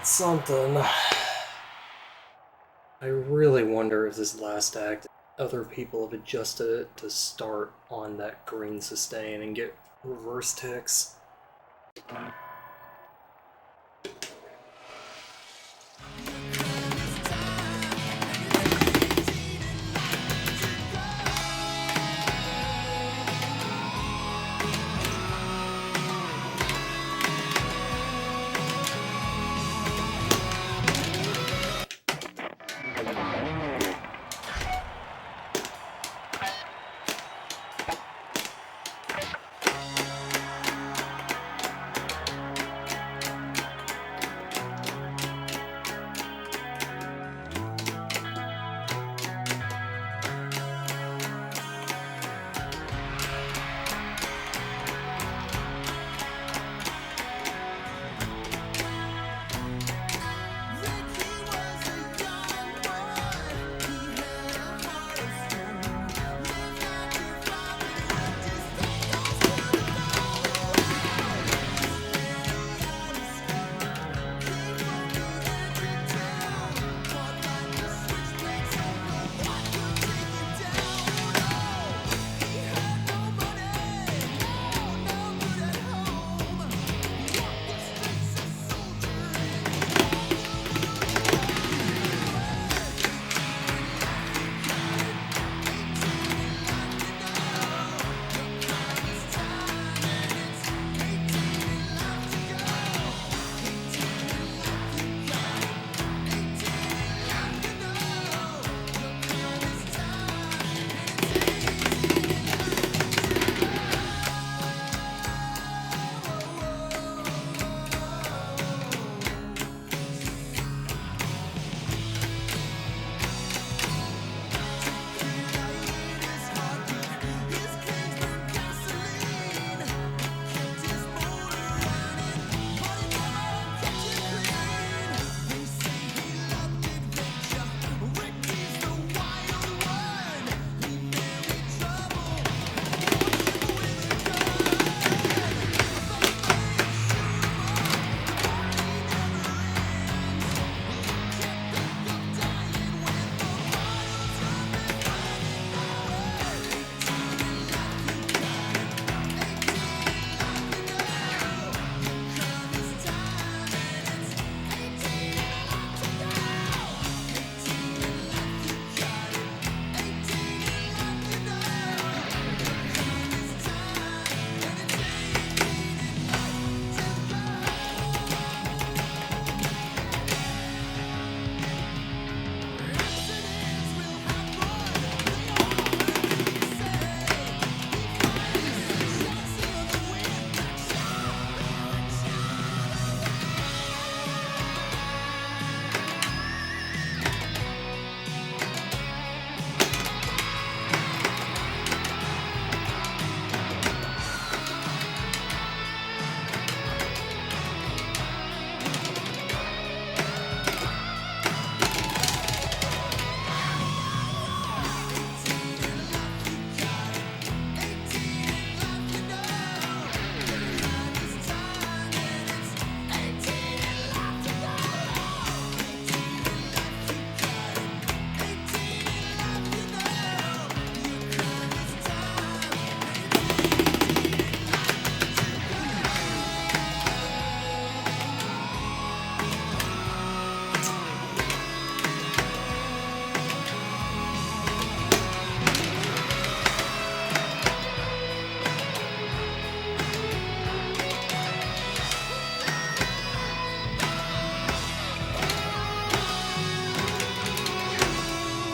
That's something. I really wonder if this last act, other people have adjusted it to start on that green sustain and get reverse ticks.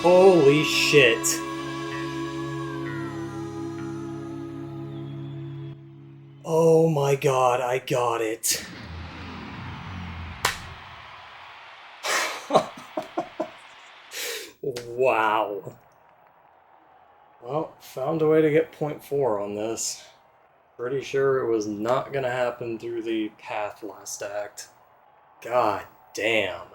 Holy shit. Oh my god, I got it. Wow. Well, found a way to get 0.4 on this. Pretty sure it was not gonna happen through the path last act. God damn.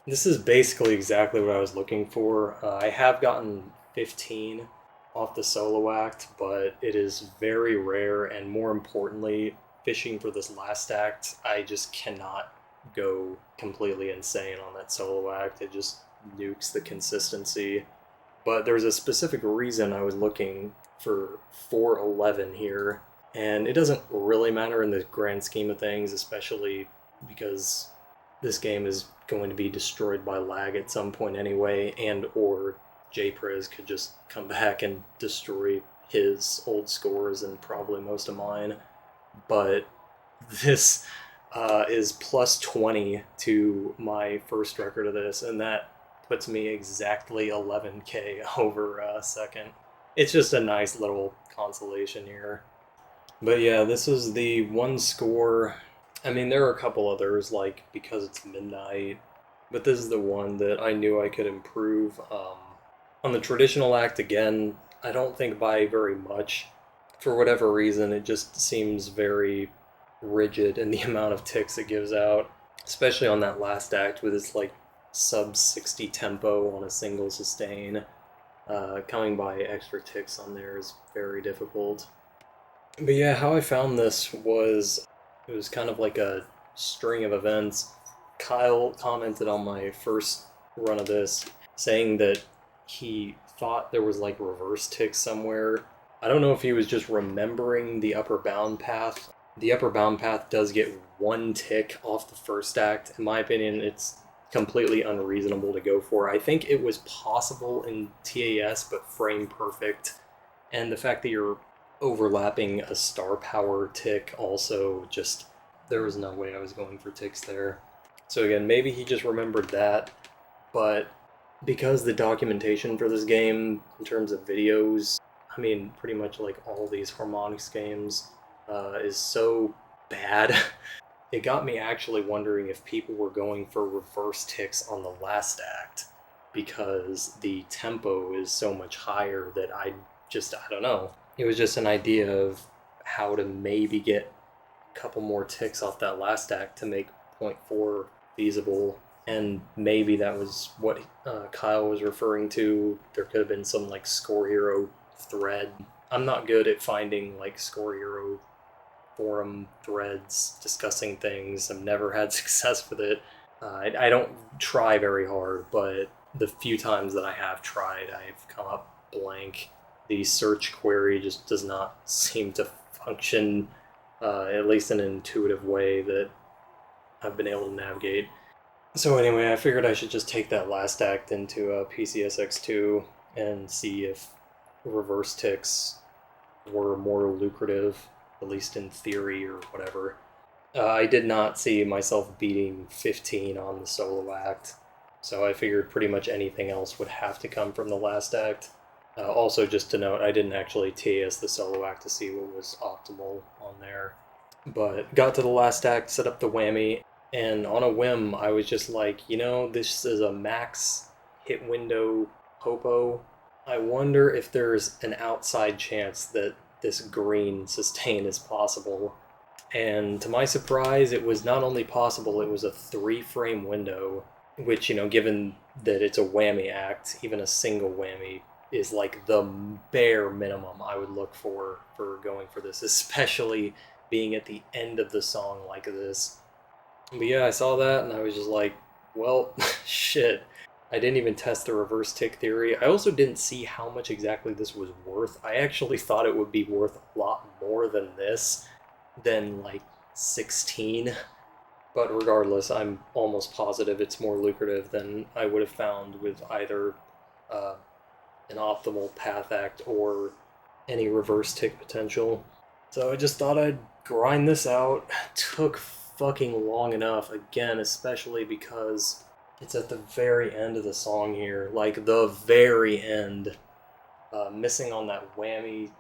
This is basically exactly what I was looking for. I have gotten 15 off the solo act, but it is very rare, and more importantly, fishing for this last act, I just cannot go completely insane on that solo act. It just nukes the consistency. But there's a specific reason I was looking for 411 here, and it doesn't really matter in the grand scheme of things, especially because this game is going to be destroyed by lag at some point anyway, and or JPriz could just come back and destroy his old scores and probably most of mine. But this is plus 20 to my first record of this, and that puts me exactly 11k over second. It's just a nice little consolation here. But yeah, this is the one score. I mean, there are a couple others, like Because It's Midnight, but this is the one that I knew I could improve. On the traditional act, again, I don't think by very much. For whatever reason, it just seems very rigid in the amount of ticks it gives out, especially on that last act with its like sub 60 tempo on a single sustain. Coming by extra ticks on there is very difficult. But yeah, how I found this was it was kind of like a string of events. Kyle commented on my first run of this saying that he thought there was like reverse ticks somewhere. I don't know if he was just remembering the upper bound path. The upper bound path does get one tick off the first act. In my opinion, it's completely unreasonable to go for. I think it was possible in TAS, but frame perfect. And the fact that you're overlapping a star power tick also just, there was no way I was going for ticks there. So again, maybe he just remembered that, but because the documentation for this game in terms of videos, I mean pretty much like all these harmonics games, is so bad, it got me actually wondering if people were going for reverse ticks on the last act because the tempo is so much higher that I don't know. It was just an idea of how to maybe get a couple more ticks off that last act to make point 4 feasible. And maybe that was what Kyle was referring to. There could have been some like Score Hero thread. I'm not good at finding like Score Hero forum threads discussing things. I've never had success with it. I don't try very hard, but the few times that I have tried, I've come up blank. The search query just does not seem to function, at least in an intuitive way that I've been able to navigate. So anyway, I figured I should just take that last act into PCSX2 and see if reverse ticks were more lucrative, at least in theory or whatever. I did not see myself beating 15 on the solo act, so I figured pretty much anything else would have to come from the last act. Also, just to note, I didn't actually TAS the solo act to see what was optimal on there. But got to the last act, set up the whammy, and on a whim, I was just like, this is a max hit window hopo. I wonder if there's an outside chance that this green sustain is possible. And to my surprise, it was not only possible, it was a 3-frame window, which, given that it's a whammy act, even a single whammy is like the bare minimum I would look for going for this, especially being at the end of the song like this. But yeah, I saw that and I was just like, well, shit. I didn't even test the reverse tick theory. I also didn't see how much exactly this was worth. I actually thought it would be worth a lot more than this, than like 16. But regardless, I'm almost positive it's more lucrative than I would have found with either an optimal path act or any reverse tick potential. So I just thought I'd grind this out. Took fucking long enough, again, especially because it's at the very end of the song here. Like, the very end. Missing on that whammy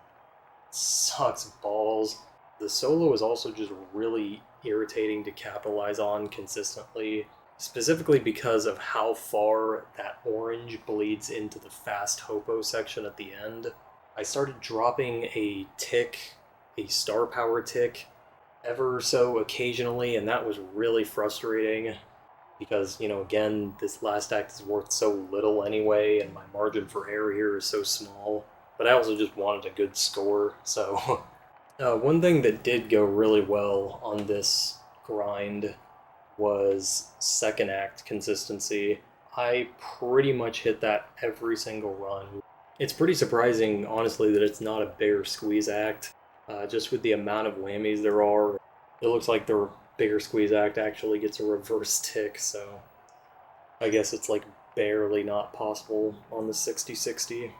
sucks balls. The solo is also just really irritating to capitalize on consistently, specifically because of how far that orange bleeds into the fast hopo section at the end. I started dropping a tick, a star power tick, ever so occasionally, and that was really frustrating because, again, this last act is worth so little anyway, and my margin for error here is so small. But I also just wanted a good score, so one thing that did go really well on this grind was second act consistency. I pretty much hit that every single run. It's pretty surprising, honestly, that it's not a bigger squeeze act. Just with the amount of whammies there are, it looks like the bigger squeeze act actually gets a reverse tick, so I guess it's like barely not possible on the 60-60.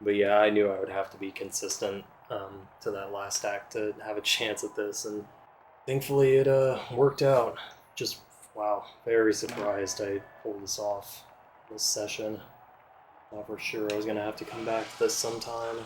But yeah, I knew I would have to be consistent to that last act to have a chance at this, and thankfully it worked out. Just, wow, very surprised I pulled this off this session. Thought for sure I was going to have to come back to this sometime.